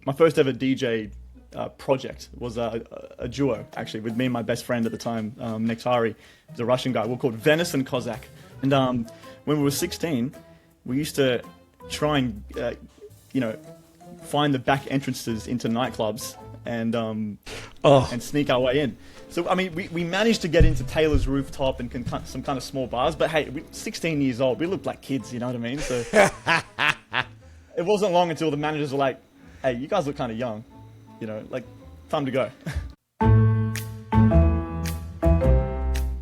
my first ever DJ project was a duo, actually, with me and my best friend at the time, Nektari. He's a Russian guy. We were called Venice and Cossack. And when we were 16, we used to try and, find the back entrances into nightclubs and sneak our way in. So, I mean, we managed to get into Taylor's Rooftop and some kind of small bars, but hey, 16 years old, we looked like kids, you know what I mean? So it wasn't long until the managers were like, hey, you guys look kind of young, time to go.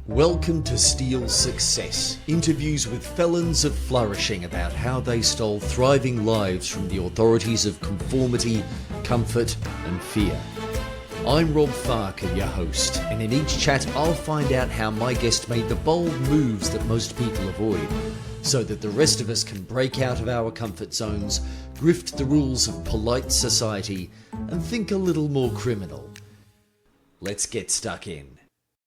Welcome to Steel Success, interviews with felons of flourishing about how they stole thriving lives from the authorities of conformity, comfort and fear. I'm Rob Farker, your host, and in each chat I'll find out how my guest made the bold moves that most people avoid, so that the rest of us can break out of our comfort zones, grift the rules of polite society, and think a little more criminal. Let's get stuck in.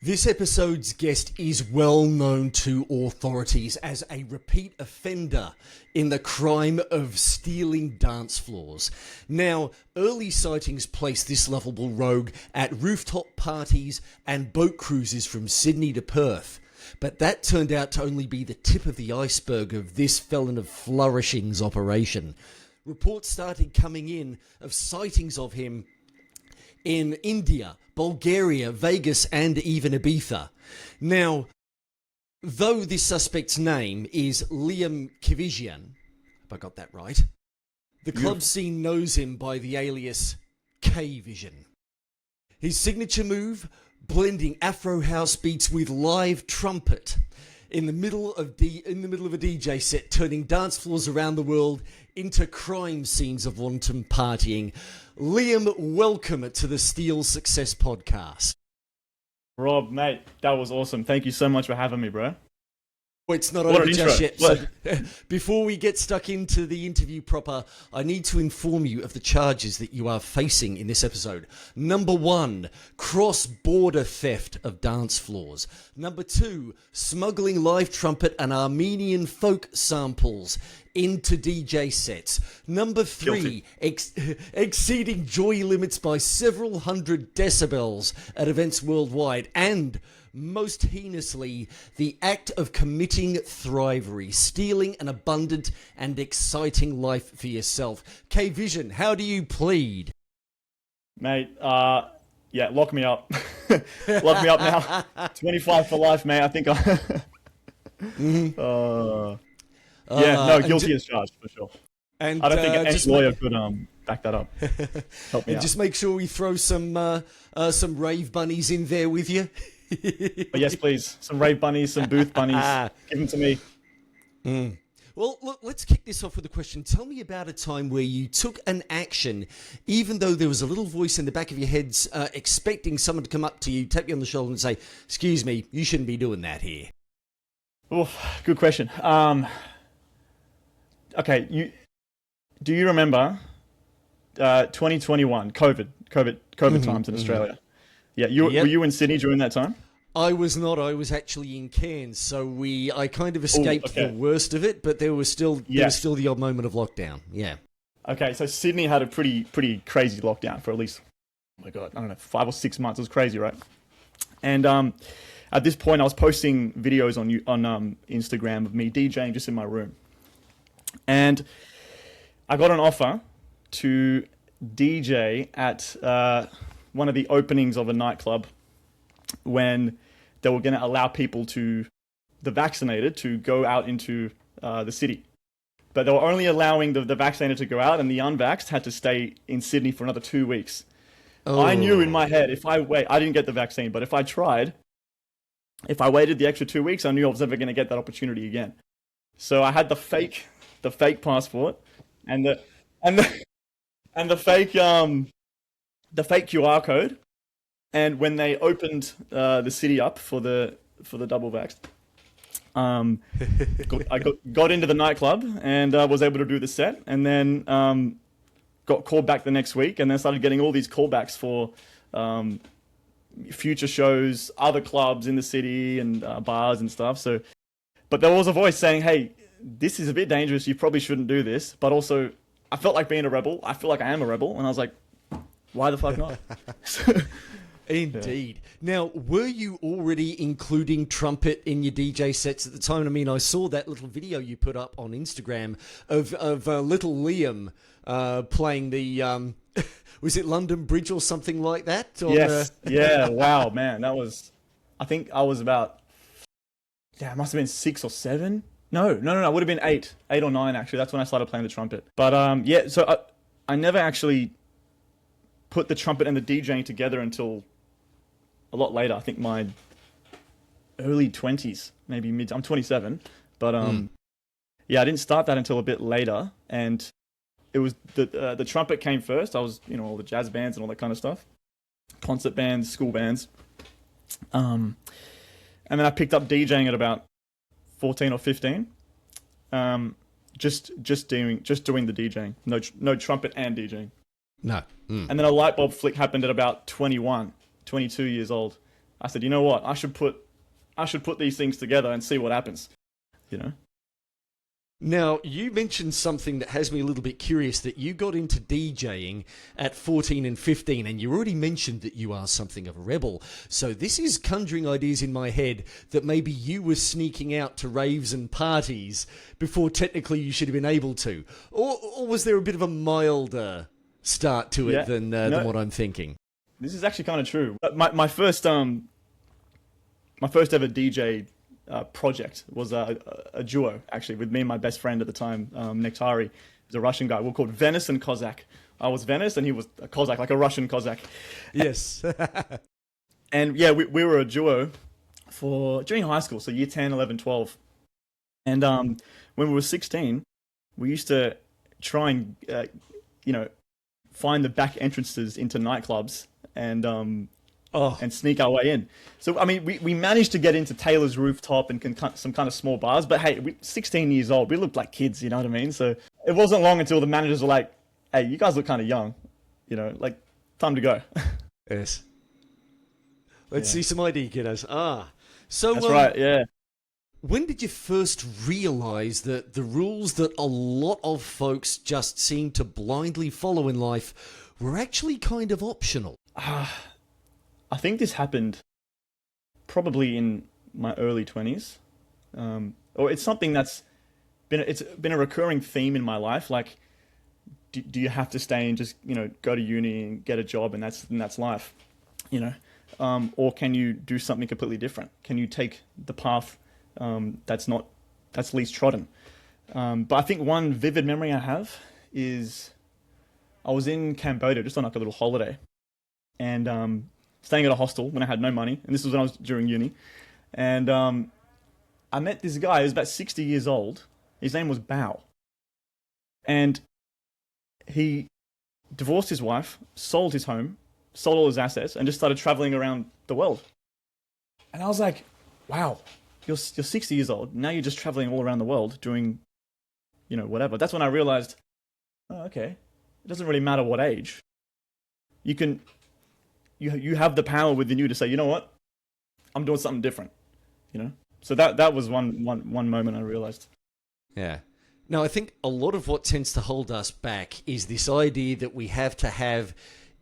This episode's guest is well known to authorities as a repeat offender in the crime of stealing dance floors. Now, early sightings placed this lovable rogue at rooftop parties and boat cruises from Sydney to Perth. But that turned out to only be the tip of the iceberg of this felon of flourishing's operation. Reports started coming in of sightings of him in India, Bulgaria, Vegas, and even Ibiza. Now, though this suspect's name is Liam Kivijian, if I got that right, the club scene knows him by the alias KVISION. His signature move, blending Afro house beats with live trumpet in the middle of a DJ set, turning dance floors around the world into crime scenes of wanton partying. Liam, welcome to the Steel Success Podcast. Rob, mate, that was awesome. Thank you so much for having me, bro. Well, it's not over just yet. So, before we get stuck into the interview proper, I need to inform you of the charges that you are facing in this episode. Number 1, cross-border theft of dance floors. Number 2, smuggling live trumpet and Armenian folk samples into DJ sets. Number 3, exceeding joy limits by several hundred decibels at events worldwide. And most heinously, the act of committing Thrivery, stealing an abundant and exciting life for yourself. KVISION, how do you plead? Mate, lock me up. Lock me up now. 25 for life, mate. I think guilty as charged, for sure. And I don't think any lawyer could back that up. Help me and out. Just make sure we throw some rave bunnies in there with you. But yes, please. Some rave bunnies, some booth bunnies. Give them to me. Well, look, let's kick this off with a question. Tell me about a time where you took an action, even though there was a little voice in the back of your heads expecting someone to come up to you, tap you on the shoulder and say, "Excuse me, you shouldn't be doing that here." Oh, good question. Okay, do you remember 2021, COVID times in Australia? Yeah, were you in Sydney during that time? I was not. I was actually in Cairns, so I kind of escaped the worst of it, but there was still the odd moment of lockdown. Yeah. Okay, so Sydney had a pretty crazy lockdown for at least, oh my god, I don't know, 5 or 6 months. It was crazy, right? And at this point, I was posting videos on Instagram of me DJing just in my room, and I got an offer to DJ at one of the openings of a nightclub when they were going to allow people the vaccinated to go out into the city. But they were only allowing the vaccinated to go out, and the unvaxxed had to stay in Sydney for another 2 weeks. Oh. I knew in my head, I didn't get the vaccine, but if I waited the extra 2 weeks, I knew I was never going to get that opportunity again. So I had the fake passport and the fake QR code. And when they opened the city up for the double vaxxed, I got into the nightclub and was able to do the set, and then got called back the next week, and then started getting all these callbacks for future shows, other clubs in the city and bars and stuff. So, but there was a voice saying, "Hey, this is a bit dangerous. You probably shouldn't do this." But also, I felt like being a rebel. I feel like I am a rebel. And I was like, why the fuck not? Indeed. Now, were you already including trumpet in your DJ sets at the time? I mean, I saw that little video you put up on Instagram of little Liam playing the, was it London Bridge or something like that? Yes. Yeah. Wow, man. That was, I think I was about, it must have been 6 or 7. No. It would have been 8 or 9, actually. That's when I started playing the trumpet. But yeah, so I never actually put the trumpet and the DJing together until a lot later. I think my early 20s, maybe mid. I'm 27, but yeah, I didn't start that until a bit later. And it was the trumpet came first. I was, all the jazz bands and all that kind of stuff, concert bands, school bands. And then I picked up DJing at about 14 or 15. Just doing the DJing. No trumpet and DJing. No. And then a light bulb flick happened at about 21, 22 years old. I said, you know what? I should put these things together and see what happens. Now, you mentioned something that has me a little bit curious, that you got into DJing at 14 and 15, and you already mentioned that you are something of a rebel. So this is conjuring ideas in my head that maybe you were sneaking out to raves and parties before technically you should have been able to. Or was there a bit of a milder start to it than what I'm thinking? This is actually kind of true. My first ever DJ project was a duo, actually, with me and my best friend at the time, Nektari. He was a Russian guy. We were called Venice and Cossack. I was Venice and he was a Cossack, like a Russian Cossack. Yes. And yeah, we were a duo during high school, so year 10, 11, 12. And when we were 16, we used to try and, find the back entrances into nightclubs and sneak our way in. So, I mean, we managed to get into Taylor's Rooftop and some kind of small bars, but hey, 16 years old, we looked like kids, you know what I mean? So it wasn't long until the managers were like, hey, you guys look kind of young, like, time to go. Yes. Let's see some ID, kiddos. So that's right, yeah. When did you first realize that the rules that a lot of folks just seem to blindly follow in life were actually kind of optional? I think this happened probably in my early 20s. Or it's something that's been a recurring theme in my life. Like, do you have to stay and just, go to uni and get a job and that's life, or can you do something completely different? Can you take the path that's least trodden? But I think one vivid memory I have is I was in Cambodia just on like a little holiday, and staying at a hostel when I had no money, and this was when I was during uni, and I met this guy who was about 60 years old. His name was Bao, and he divorced his wife, sold his home, sold all his assets, and just started traveling around the world. And I was like, wow, you're 60 years old, now you're just traveling all around the world doing, whatever. That's when I realized, oh, okay, it doesn't really matter what age. You have the power within you to say, you know what, I'm doing something different, So that was one moment I realized. Yeah. Now, I think a lot of what tends to hold us back is this idea that we have to have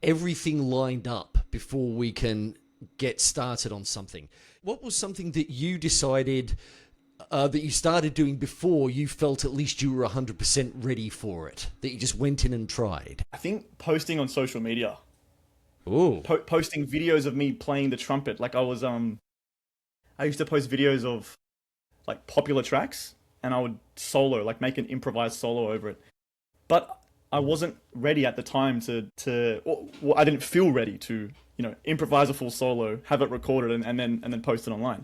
everything lined up before we can get started on something. What was something that you decided that you started doing before you felt at least you were 100% ready for it, that you just went in and tried? I think posting on social media. Ooh. Posting videos of me playing the trumpet. Like I used to post videos of like popular tracks, and I would solo, like make an improvised solo over it. But I wasn't ready at the time or I didn't feel ready to, improvise a full solo, have it recorded, and then post it online.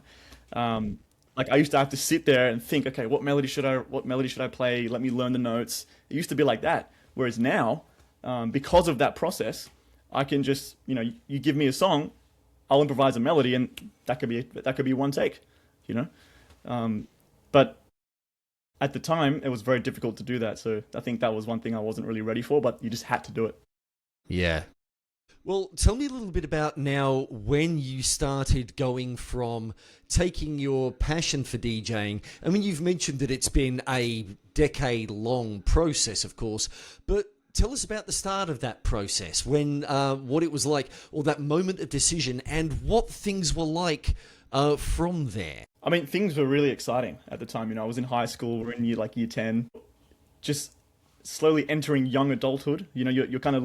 Like I used to have to sit there and think, okay, what melody should I play? Let me learn the notes. It used to be like that. Whereas now, because of that process, I can just, you give me a song, I'll improvise a melody, and that could be one take, But at the time, it was very difficult to do that. So I think that was one thing I wasn't really ready for, but you just had to do it. Yeah. Well, tell me a little bit about now when you started going from taking your passion for DJing. I mean, you've mentioned that it's been a decade-long process, of course, but tell us about the start of that process, when what it was like, or that moment of decision, and what things were like from there. I mean, things were really exciting at the time. You know, I was in high school, we're in year 10, just slowly entering young adulthood. You know, you're kind of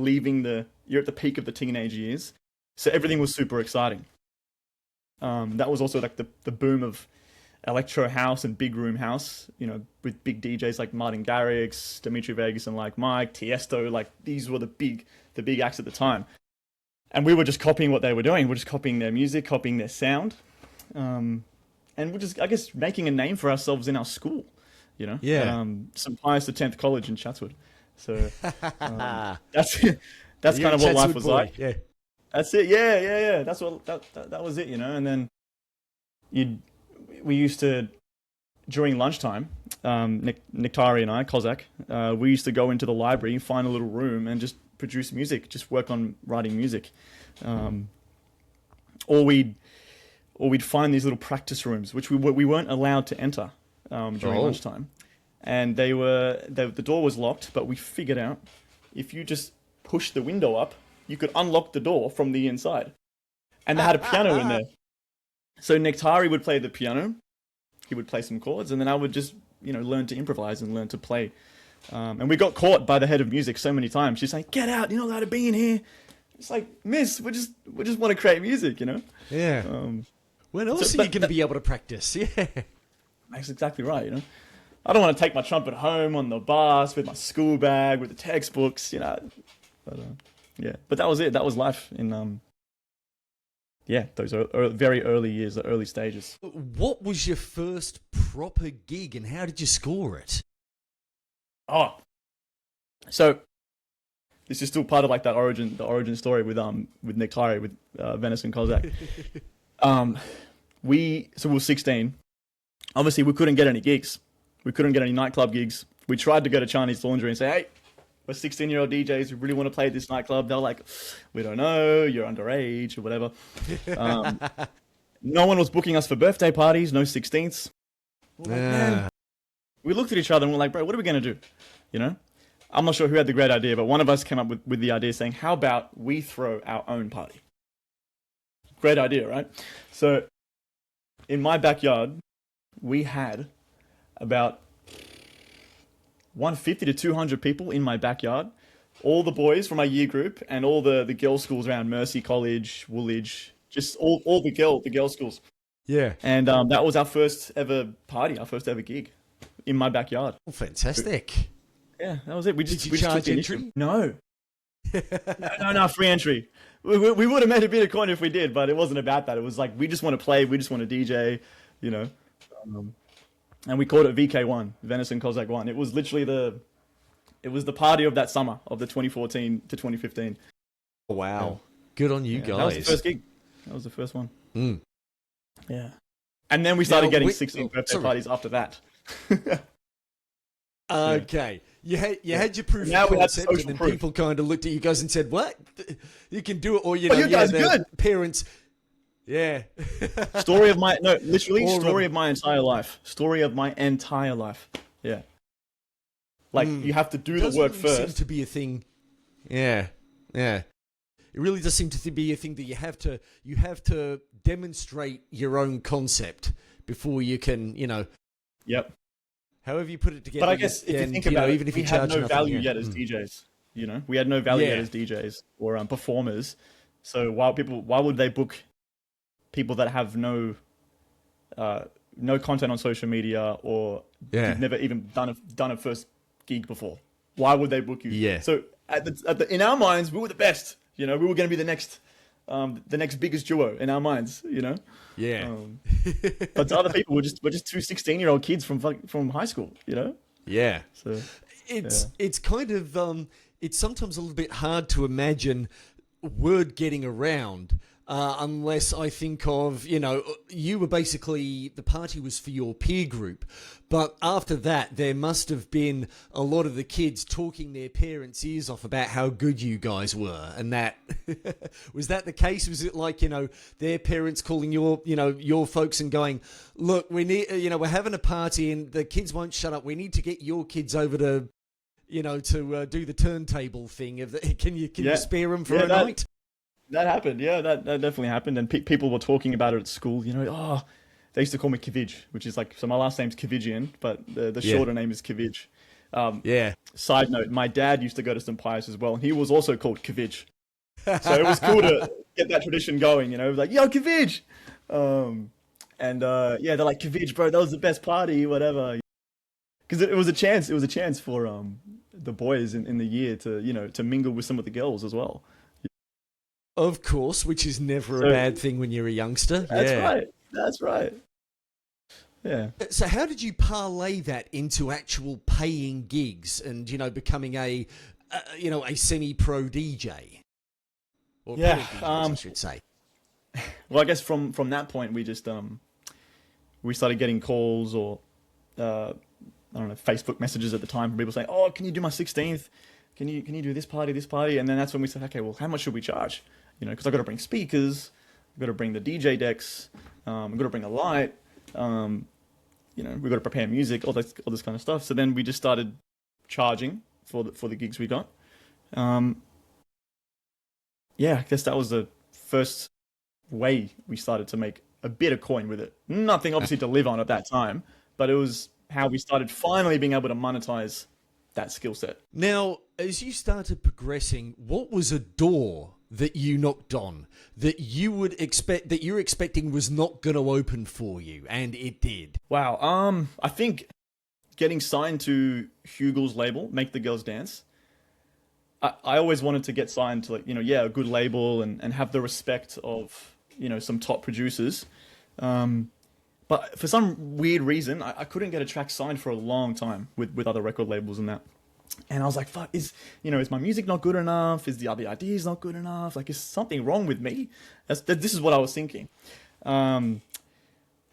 you're at the peak of the teenage years. So everything was super exciting. That was also like the boom of electro house and big room house, you know, with big DJs like Martin Garrix, Dimitri Vegas and like Mike, Tiesto, like these were the big acts at the time. And we were just copying what they were doing. We're just copying their music, copying their sound. And we're just, I guess, making a name for ourselves in our school, you know? Yeah. St. Pius X College in Chatswood. So that's kind of what life was like. Yeah. That's it. Yeah. That's what that was it, you know. And then we used to, during lunchtime, Niktari and I, Kozak, we used to go into the library, find a little room, and just produce music, just work on writing music. Or we'd find these little practice rooms, which we weren't allowed to enter during lunchtime, and the door was locked. But we figured out if you just push the window up, you could unlock the door from the inside, and they had a piano in there. So Nektari would play the piano, he would play some chords, and then I would just, you know, learn to improvise and learn to play. And we got caught by the head of music so many times. She's like, "Get out! You're not allowed to be in here." It's like, "Miss, we just want to create music, you know." Yeah. When else are you going to be able to practice? Yeah. That's exactly right, you know. I don't want to take my trumpet home on the bus with my school bag, with the textbooks, you know. But, yeah. But that was it. That was life in, those very early years, the early stages. What was your first proper gig, and how did you score it? Oh. So, this is still part of like the origin story with Nick Clary, with Venice and Kozak. We were 16. Obviously, we couldn't get any gigs. We couldn't get any nightclub gigs. We tried to go to Chinese Laundry and say, "Hey, we're 16-year-old DJs. We really want to play at this nightclub." They're like, "We don't know. You're underage or whatever." No one was booking us for birthday parties. No 16ths. We looked at each other and we're like, "Bro, what are we gonna do?" You know, I'm not sure who had the great idea, but one of us came up with the idea saying, "How about we throw our own party?" Great idea, right? So, in my backyard, we had about 150 to 200 people in my backyard. All the boys from my year group and all the girls' schools around Mercy College, Woolwich, just all the girls' schools. Yeah. And that was our first ever party, our first ever gig in my backyard. Oh, fantastic. Yeah, that was it. We Did just you we just charge took the entry? initiative. No. No, free entry. We would have made a bit of coin if we did, but it wasn't about that. It was like, we just want to play, we just want to DJ, you know. And we called it VK1, Venice and Kozak 1. It was literally the party of that summer of the 2014 to 2015. Oh, wow. Yeah. Good on you guys. That was the first gig. That was the first one. Mm. Yeah. And then we started getting 16 birthday parties after that. Okay. You had your proof now of concept, and then people kind of looked at you guys and said, "What? You can do it," or you guys are good. Parents. Yeah. Story of my story of my entire life. Story of my entire life. Yeah. Like you have to do the work first. Seem to be a thing. Yeah. Yeah. It really does seem to be a thing that you have to demonstrate your own concept before you can, you know. Yep. However you put it together. But I guess if you think about it, even if we had no value yet as DJs, you know, we had no value yet as DJs or performers. So why would they book people that have no content on social media or you've never even done a first gig before? Why would they book you? Yeah. So in our minds, we were the best. You know, we were going to be the next biggest duo in our minds. You know. Yeah. But to other people, we're just two 16-year-old kids from high school. You know. Yeah. So it's kind of it's sometimes a little bit hard to imagine word getting around unless I think of, you were basically, the party was for your peer group. But after that, there must have been a lot of the kids talking their parents' ears off about how good you guys were. And that, was that the case? Was it like, their parents calling your folks and going, look, we need, we're having a party and the kids won't shut up. We need to get your kids over to, to do the turntable thing. Can you spare them for a night? That happened, yeah, that definitely happened, and people were talking about it at school. They used to call me Kivij, which is like, so my last name's Kivijian, but the shorter name is Kivij. Side note, my dad used to go to St. Pius as well, and he was also called Kivij. So it was cool to get that tradition going, it was like, yo, Kivij! They're like, Kivij, bro, that was the best party, whatever. Because it was a chance for the boys in the year to, to mingle with some of the girls as well. Of course, which is never a bad thing when you're a youngster. That's right. Yeah. So how did you parlay that into actual paying gigs and, becoming a semi-pro DJ? Or DJs, I should say. Well, I guess from that point, we just, we started getting calls or, I don't know, Facebook messages at the time from people saying, oh, can you do my 16th? Can you do this party? And then that's when we said, okay, well, how much should we charge? Because I've got to bring speakers, I've got to bring the DJ decks, I've got to bring a light, we've got to prepare music, all this kind of stuff. So then we just started charging for the gigs we got. I guess that was the first way we started to make a bit of coin with it. Nothing obviously to live on at that time, but it was how we started finally being able to monetize that skill set. Now, as you started progressing, what was a door that you knocked on that you're expecting was not going to open for you, and it did? Wow. I think getting signed to Hugel's label, Make the Girls Dance. I always wanted to get signed to a good label and have the respect of, some top producers. But for some weird reason, I couldn't get a track signed for a long time with other record labels and that. And I was like, fuck, is my music not good enough? Is the other ideas not good enough? Like, is something wrong with me? This is what I was thinking. Anyway,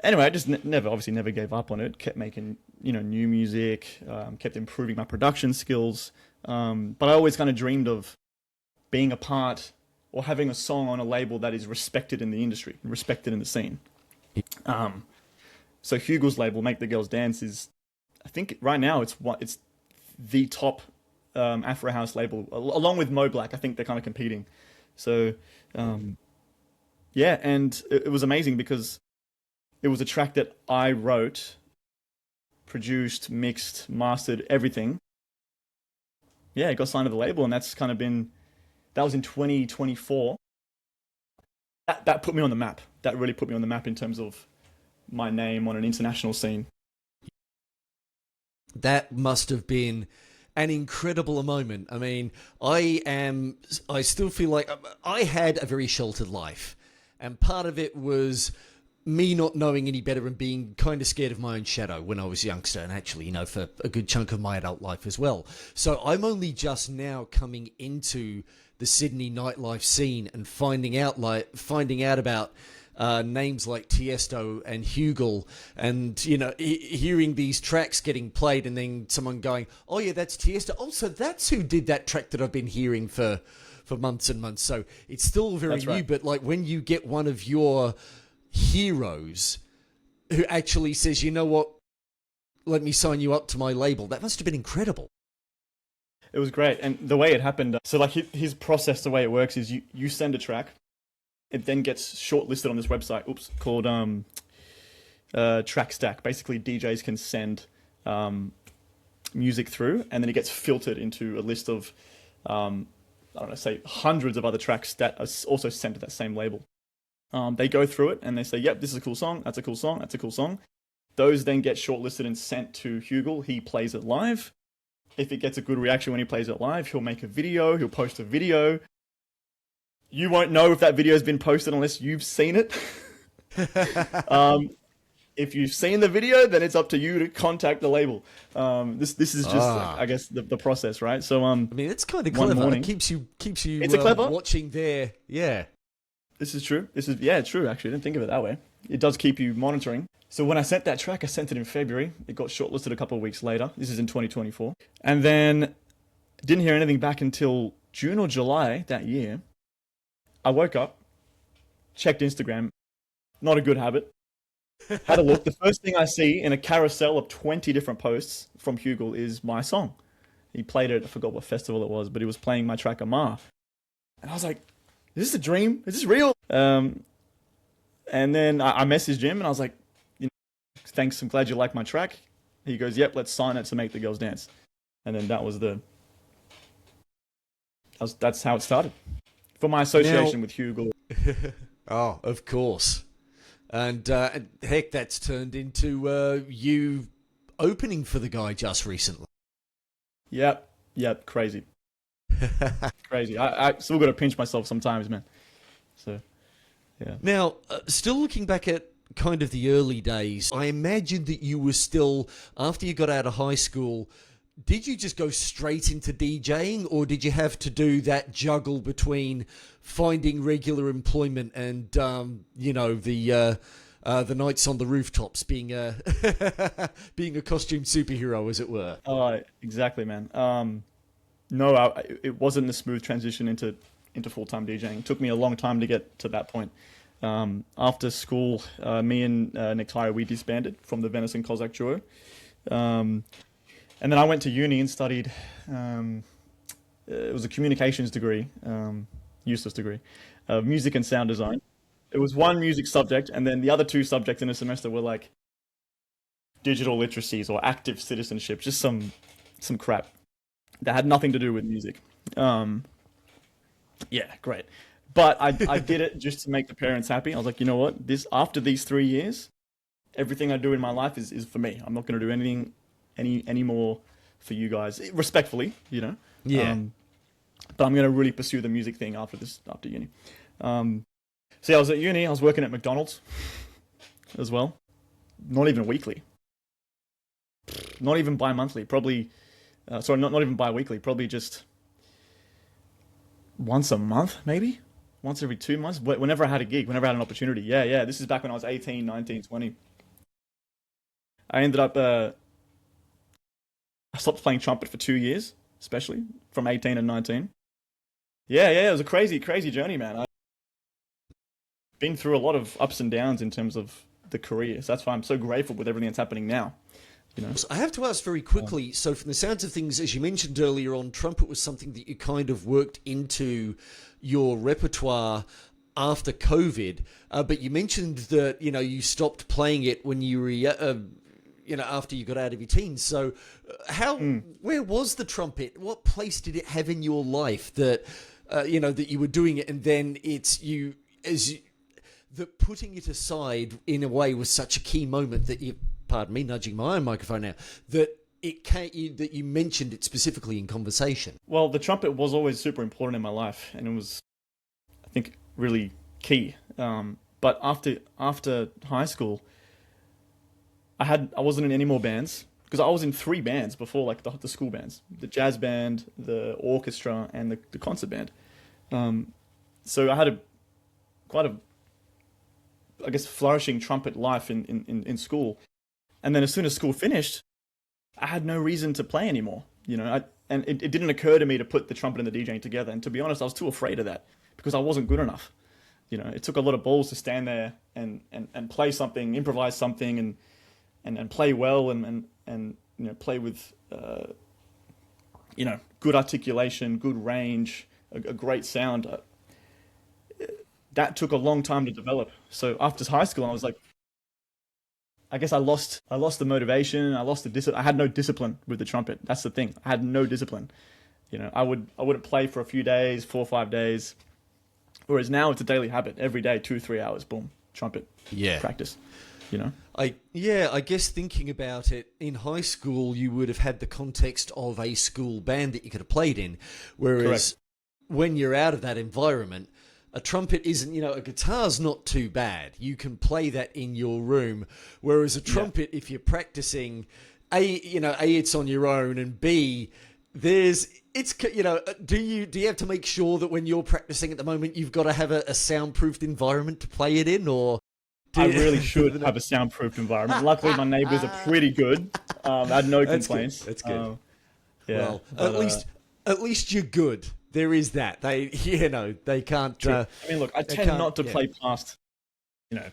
I just never gave up on it. Kept making, new music, kept improving my production skills. But I always kind of dreamed of being a part or having a song on a label that is respected in the industry, respected in the scene. So Hugel's label, Make the Girls Dance, is, I think right now it's the top Afro house label, along with Mo Black. I think they're kind of competing. So and it was amazing because it was a track that I wrote, produced, mixed, mastered, everything. Yeah, it got signed to the label, and that's kind of that was in 2024. That put me on the map. That really put me on the map in terms of my name on an international scene. That must have been an incredible moment. I mean, I still feel like I had a very sheltered life, and part of it was me not knowing any better and being kind of scared of my own shadow when I was a youngster, and actually, for a good chunk of my adult life as well. So I'm only just now coming into the Sydney nightlife scene and finding out about names like Tiesto and Hugel, and hearing these tracks getting played, and then someone going, "Oh yeah, that's Tiesto. Also, that's who did that track that I've been hearing for months and months." So it's still very new, right. But like when you get one of your heroes who actually says, "You know what? Let me sign you up to my label," that must have been incredible. It was great, and the way it happened. So like his process, the way it works is you send a track. It then gets shortlisted on this website, called Track Stack. Basically, DJs can send music through, and then it gets filtered into a list of, say hundreds of other tracks that are also sent to that same label. They go through it, and they say, yep, this is a cool song, that's a cool song, that's a cool song. Those then get shortlisted and sent to Hugel. He plays it live. If it gets a good reaction when he plays it live, he'll make a video, he'll post a video. You won't know if that video has been posted unless you've seen it. If you've seen the video, then it's up to you to contact the label. This is just, I guess, the process, right? So, I mean, it's kind of clever. It keeps you it's a clever watching there. Yeah. This is true. This is, yeah, true, actually. I didn't think of it that way. It does keep you monitoring. So when I sent that track, I sent it in February. It got shortlisted a couple of weeks later. This is in 2024. And then didn't hear anything back until June or July that year. I woke up, checked Instagram. Not a good habit. Had a look. The first thing I see in a carousel of 20 different posts from Hugel is my song. He played it. I forgot what festival it was, but he was playing my track Amar. And I was like, is this a dream? Is this real? And then I messaged him and I was like, thanks, I'm glad you like my track. He goes, yep, let's sign it to make the girls dance. And then that's how it started. For my association with Hugel. Oh, of course. And heck, that's turned into you opening for the guy just recently. Yep, crazy. Crazy. I still got to pinch myself sometimes, man. So, yeah. Now, still looking back at kind of the early days, I imagine that you were still, after you got out of high school, did you just go straight into DJing, or did you have to do that juggle between finding regular employment and, the nights on the rooftops, being a being a costume superhero, as it were? Oh, exactly, man. No, it wasn't a smooth transition into full-time DJing. It took me a long time to get to that point. After school, me and Nick Tyre, we disbanded from the Venison Cossack duo. And then I went to uni and studied, it was a communications degree, useless degree, music and sound design. It was one music subject, and then the other two subjects in a semester were like digital literacies or active citizenship, just some crap that had nothing to do with music. Yeah, great. But I did it just to make the parents happy. I was like, you know what? After these 3 years, everything I do in my life is for me. I'm not going to do anything any more for you guys, respectfully, Yeah. But I'm going to really pursue the music thing after uni. So yeah, I was at uni. I was working at McDonald's as well. Not even weekly. Not even bi-monthly. Probably, not even bi-weekly. Probably just once a month, maybe? Once every 2 months. Whenever I had a gig, whenever I had an opportunity. Yeah. This is back when I was 18, 19, 20. I ended up... I stopped playing trumpet for 2 years, especially from 18 and 19. Yeah, it was a crazy journey, man. I've been through a lot of ups and downs in terms of the career. So that's why I'm so grateful with everything that's happening now. So I have to ask very quickly, so from the sounds of things, as you mentioned earlier on, trumpet was something that you kind of worked into your repertoire after COVID, but you mentioned that, you stopped playing it when you were... after you got out of your teens. So where was the trumpet? What place did it have in your life that, that you were doing it, and then that putting it aside in a way was such a key moment that you, pardon me, nudging my own microphone now, that that you mentioned it specifically in conversation? Well, the trumpet was always super important in my life, and it was, I think, really key. But after high school, I wasn't in any more bands, because I was in 3 bands before, like the school bands, the jazz band, the orchestra, and the concert band. So I had quite a flourishing trumpet life in school. And then as soon as school finished, I had no reason to play anymore. And it didn't occur to me to put the trumpet and the DJing together. And to be honest, I was too afraid of that because I wasn't good enough. It took a lot of balls to stand there and play something, improvise something, and play well and play with good articulation, good range, a great sound. That took a long time to develop. So after high school, I was like, I guess I lost the motivation. I lost the discipline. I had no discipline with the trumpet. That's the thing. I had no discipline. I wouldn't play for a few days, 4 or 5 days. Whereas now it's a daily habit. Every day, 2-3 hours, boom, trumpet practice. I guess thinking about it, in high school you would have had the context of a school band that you could have played in, whereas Correct. When you're out of that environment, a trumpet isn't, a guitar's not too bad. You can play that in your room, whereas a trumpet, if you're practicing, A, it's on your own, and B, it's, you know, do you have to make sure that when you're practicing at the moment, you've got to have a soundproofed environment to play it in, or? I really should have a soundproofed environment. Luckily, my neighbors are pretty good. I had no complaints. That's good. Yeah, well, but, at least you're good. There is that. They, you know, they can't. I mean, look, I tend not to play past. You know,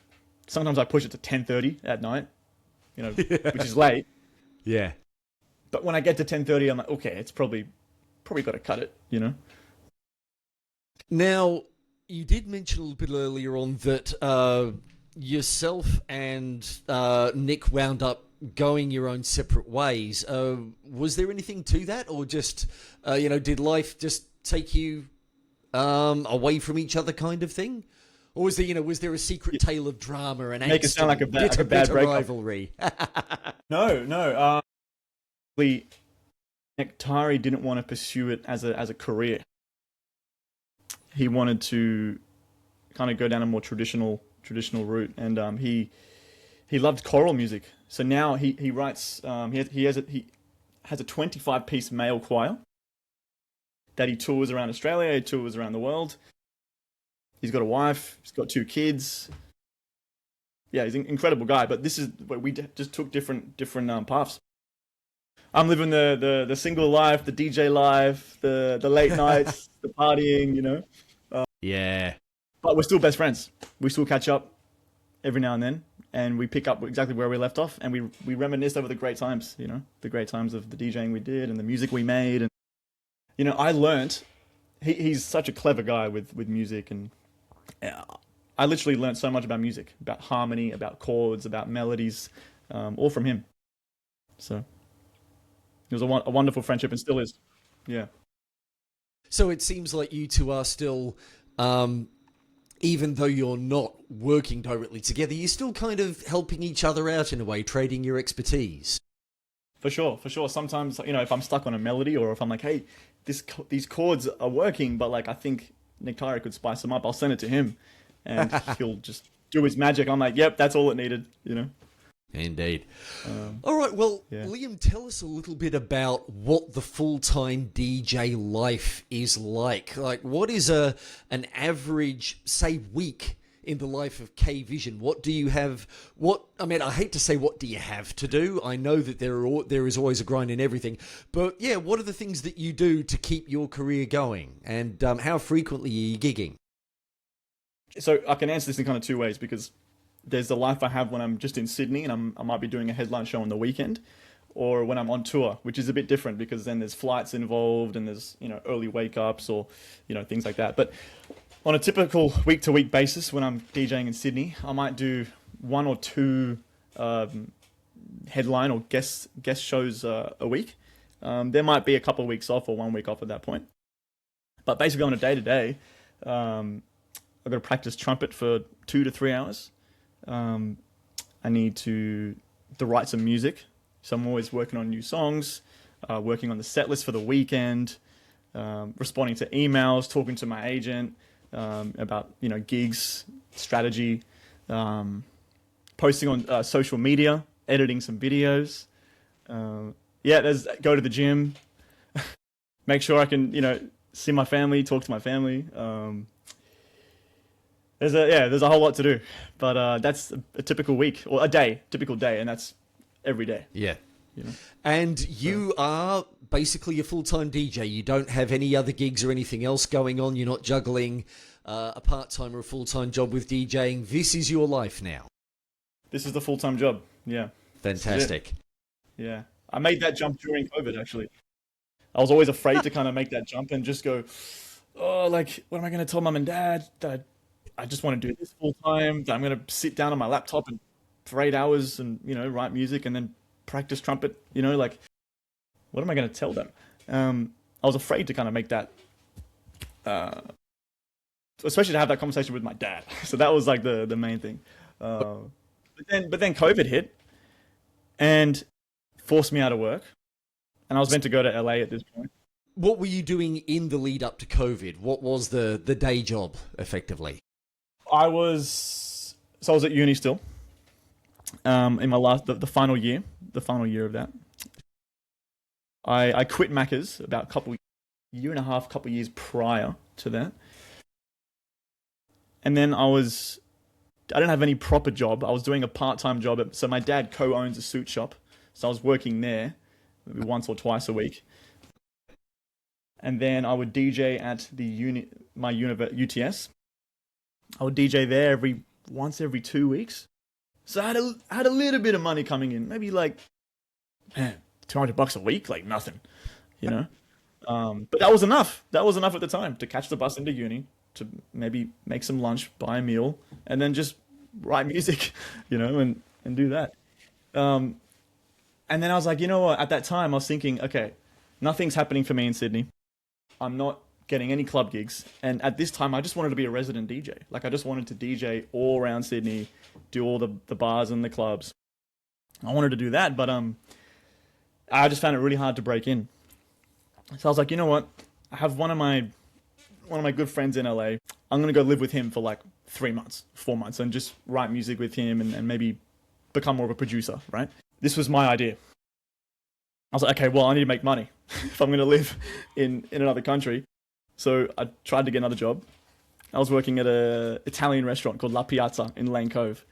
sometimes I push it to 10:30 at night. You know, which is late. Yeah. But when I get to 10:30, I'm like, okay, it's probably got to cut it. You know. Now, you did mention a little bit earlier on that yourself and Nick wound up going your own separate ways. Was there anything to that, or just, you know, did life just take you away from each other, kind of thing? Or was there, you know, was there a secret tale of drama and make it sound like a bad rivalry? No. Nektari didn't want to pursue it as a career. He wanted to kind of go down a more traditional route, and he loved choral music. So now he writes. He has a 25-piece male choir that he tours around Australia. He tours around the world. He's got a wife. He's got 2 kids. Yeah, he's an incredible guy. But this is where we just took different paths. I'm living the single life, the DJ life, the late nights, the partying. You know. Yeah. But we're still best friends. We still catch up every now and then, and we pick up exactly where we left off, and we reminisce over the great times. You know, the great times of the DJing we did and the music we made. And you know, I learnt. He's such a clever guy with music, and I literally learned so much about music, about harmony, about chords, about melodies, all from him. So it was a wonderful friendship, and still is. Yeah. So it seems like you two are still, even though you're not working directly together, you're still kind of helping each other out in a way, trading your expertise. For sure. Sometimes, you know, if I'm stuck on a melody, or if I'm like, hey, these chords are working, but like I think Nektari could spice them up, I'll send it to him, and he'll just do his magic. I'm like, yep, that's all it needed, you know. Indeed. All right, well, yeah. Liam, tell us a little bit about what the full-time DJ life is like. Like, what is an average, say, week in the life of KVISION? What do you have? I mean, I hate to say what do you have to do. I know that there is always a grind in everything. But, yeah, what are the things that you do to keep your career going? And how frequently are you gigging? So I can answer this in kind of 2 ways, because there's the life I have when I'm just in Sydney and I might be doing a headline show on the weekend, or when I'm on tour, which is a bit different because then there's flights involved and there's, you know, early wake ups or, you know, things like that. But on a typical week-to-week basis, when I'm DJing in Sydney, I might do 1 or 2 headline or guest shows a week. There might be a couple of weeks off or 1 week off at that point. But basically on a day-to-day, I've got to practice trumpet for 2 to 3 hours. I need to write some music. So I'm always working on new songs, working on the set list for the weekend, responding to emails, talking to my agent about, you know, gigs, strategy, posting on social media, editing some videos. Go to the gym, make sure I can, you know, see my family, talk to my family. There's a whole lot to do, but that's a typical week or typical day, and that's every day. Yeah. You know? And you are basically a full-time DJ. You don't have any other gigs or anything else going on. You're not juggling a part-time or a full-time job with DJing. This is your life now. This is the full-time job. Yeah. Fantastic. Yeah. I made that jump during COVID, actually. I was always afraid to kind of make that jump and just go, oh, like, what am I going to tell mum and dad? That I just want to do this full-time. That I'm going to sit down on my laptop and for 8 hours and, you know, write music and then practice trumpet, you know, like, what am I going to tell them? I was afraid to kind of make that, especially to have that conversation with my dad. So that was like the main thing. But then COVID hit and forced me out of work. And I was meant to go to LA at this point. What were you doing in the lead up to COVID? What was the day job, effectively? I was at uni still. In my the final year of that. I quit Macca's about year and a half, couple years prior to that. And then I didn't have any proper job. I was doing a part-time job. So my dad co-owns a suit shop. So I was working there maybe once or twice a week. And then I would DJ at UTS. I would DJ there once every 2 weeks. So I had a little bit of money coming in, maybe like, man, $200 a week, like nothing, you know. But that was enough. That was enough at the time to catch the bus into uni, to maybe make some lunch, buy a meal, and then just write music, you know, and do that. And then I was like, you know what? At that time, I was thinking, okay, nothing's happening for me in Sydney. I'm not getting any club gigs. And at this time, I just wanted to be a resident DJ. Like, I just wanted to DJ all around Sydney, do all the bars and the clubs. I wanted to do that, but I just found it really hard to break in. So I was like, you know what? I have one of my good friends in LA. I'm going to go live with him for like 3 months, 4 months, and just write music with him and maybe become more of a producer, right? This was my idea. I was like, okay, well, I need to make money if I'm going to live in another country. So I tried to get another job. I was working at an Italian restaurant called La Piazza in Lane Cove.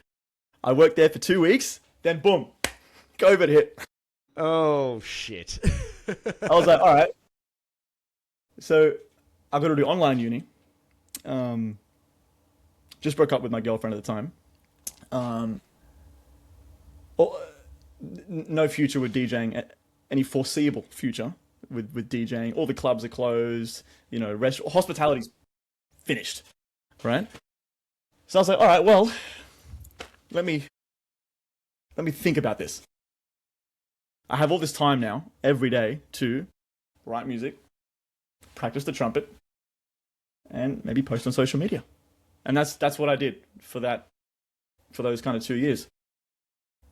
I worked there for 2 weeks, then boom, COVID hit. Oh, shit. I was like, all right. So I've got to do online uni. Just broke up with my girlfriend at the time. No future with DJing, any foreseeable future with DJing. All the clubs are closed, you know, hospitality's finished, right? So I was like, all right, well, let me think about this. I have all this time now, every day, to write music, practice the trumpet, and maybe post on social media. And that's what I did for those kind of 2 years.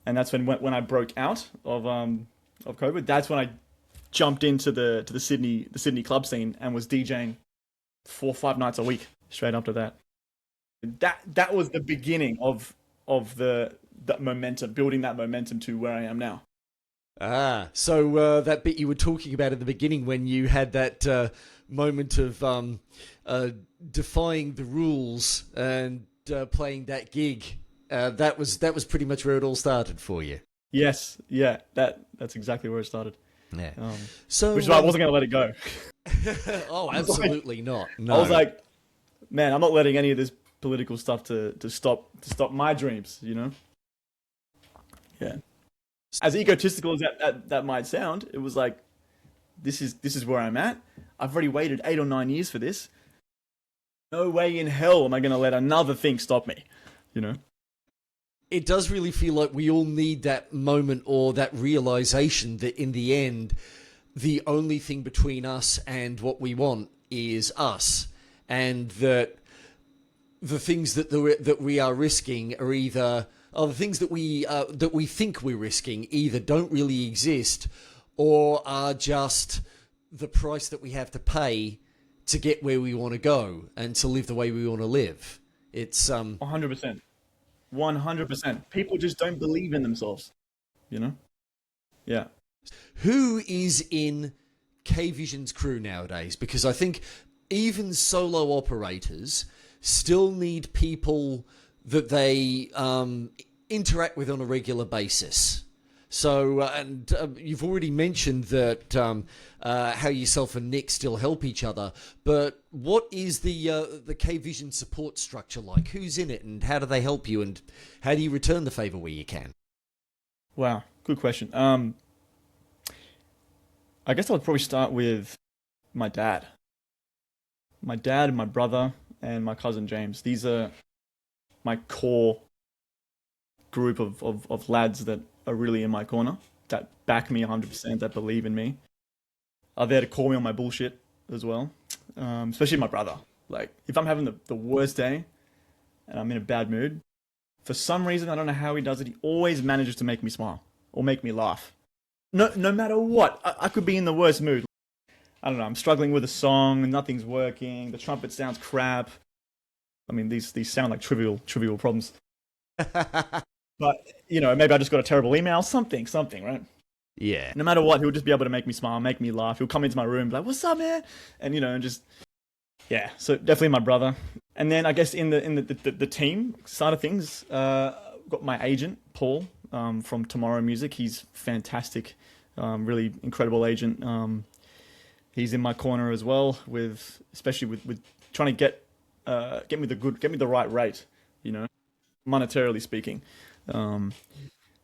And that's when I broke out of COVID. That's when I jumped into the Sydney club scene and was DJing 4 or 5 nights a week straight after that. That was the beginning of that momentum, building that momentum to where I am now. So that bit you were talking about at the beginning when you had that moment of defying the rules and playing that gig, that was pretty much where it all started for you. Yes, yeah, that's exactly where it started. Yeah. Which is why I wasn't going to let it go. Oh, absolutely not. No. I was like, man, I'm not letting any of this political stuff to stop my dreams, you know? Yeah. As egotistical as that might sound, it was like, this is where I'm at. I've already waited 8 or 9 years for this. No way in hell am I going to let another thing stop me, you know? It does really feel like we all need that moment or that realization that in the end, the only thing between us and what we want is us, and that the things that we are risking are either the things that we think we're risking either don't really exist or are just the price that we have to pay to get where we want to go and to live the way we want to live. It's 100%. 100%. People just don't believe in themselves, you know? Yeah. Who is in KVISION's crew nowadays? Because I think even solo operators still need people that they interact with on a regular basis. So, you've already mentioned that how yourself and Nick still help each other, but what is the KVISION support structure like? Who's in it, and how do they help you, and how do you return the favour where you can? Wow, good question. I guess I would probably start with my dad. My dad and my brother and my cousin James. These are my core group of lads that are really in my corner, that back me 100%, that believe in me, are there to call me on my bullshit as well. Especially my brother. Like, if I'm having the worst day and I'm in a bad mood, for some reason, I don't know how he does it, he always manages to make me smile or make me laugh. No matter what, I could be in the worst mood. I don't know, I'm struggling with a song and nothing's working, the trumpet sounds crap. I mean, these sound like trivial problems. But, you know, maybe I just got a terrible email, something, right? Yeah. No matter what, he'll just be able to make me smile, make me laugh. He'll come into my room, be like, "What's up, man?" And and just yeah. So definitely my brother. And then I guess in the team side of things, got my agent Paul from Tomorrow Music. He's fantastic, really incredible agent. He's in my corner as well, especially with trying to get me the right rate, monetarily speaking.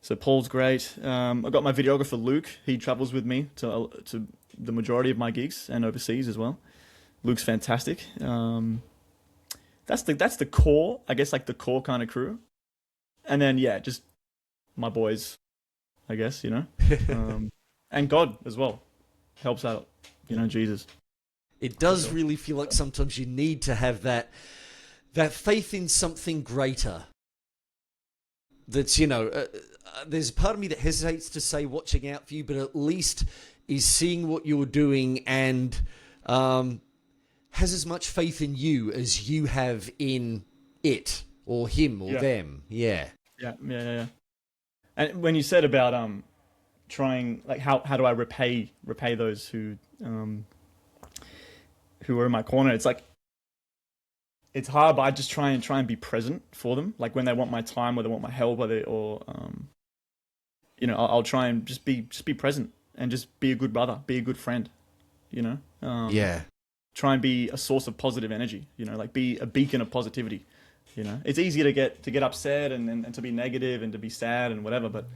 So Paul's great. I got my videographer Luke. He travels with me to the majority of my gigs and overseas as well. Luke's fantastic. That's the core, I guess, like the core kind of crew. And then just my boys, I guess, and God as well helps out, Jesus. It does really feel like sometimes you need to have that faith in something greater. That's, there's a part of me that hesitates to say watching out for you, but at least is seeing what you're doing and has as much faith in you as you have in it or him or them. Yeah. Yeah. And when you said about trying, like, how do I repay those who are in my corner? It's like, it's hard, but I just try and be present for them. Like when they want my time, or they want my help, I'll try and just be present and just be a good brother, be a good friend, Try and be a source of positive energy, like be a beacon of positivity. It's easy to get upset and to be negative and to be sad and whatever, but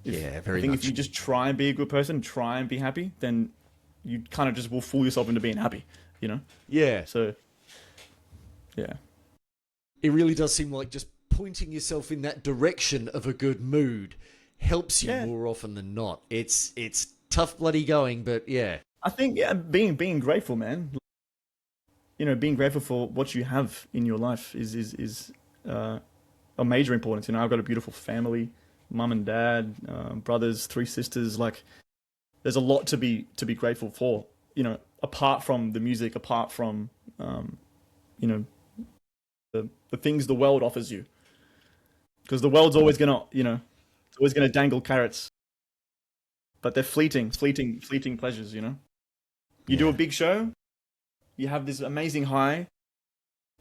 if you just try and be a good person, try and be happy, then you kind of just will fool yourself into being happy, Yeah. So, yeah. It really does seem like just pointing yourself in that direction of a good mood helps you more often than not. It's tough bloody going, but yeah. I think being grateful, man. Being grateful for what you have in your life is a major importance. I've got a beautiful family, mum and dad, brothers, 3 sisters. Like, there's a lot to be grateful for. Apart from the music, apart from the things the world offers you, because the world's always gonna dangle carrots, but they're fleeting pleasures. You do a big show, you have this amazing high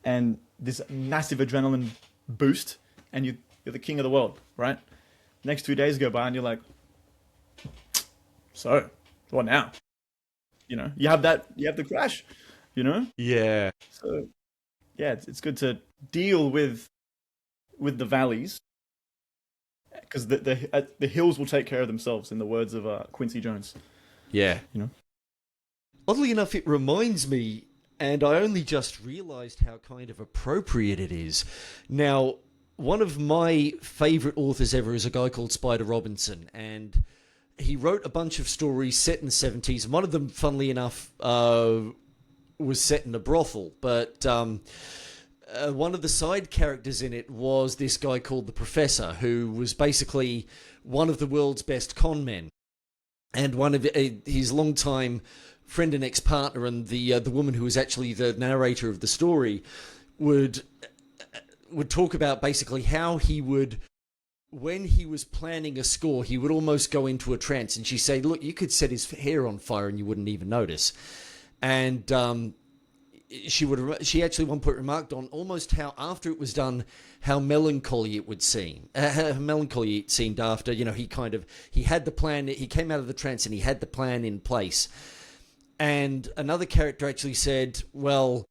and this massive adrenaline boost, and you're the king of the world, right? Next 2 days go by and you're like, so what now? You have the crash, Yeah. So it's good to deal with the valleys, because the hills will take care of themselves, in the words of Quincy Jones. Yeah. Oddly enough, it reminds me, and I only just realised how kind of appropriate it is. Now, one of my favourite authors ever is a guy called Spider Robinson, and he wrote a bunch of stories set in the 70s, and one of them, funnily enough, was set in a brothel, but one of the side characters in it was this guy called the Professor, who was basically one of the world's best con men, and one of his longtime friend and ex-partner, and the woman who was actually the narrator of the story would talk about basically how he would, when he was planning a score, he would almost go into a trance, and she'd say, look, you could set his hair on fire and you wouldn't even notice. And she actually one point remarked on almost how, after it was done, how melancholy it would seem. How melancholy it seemed after, he had the plan, he came out of the trance and he had the plan in place. And another character actually said, well,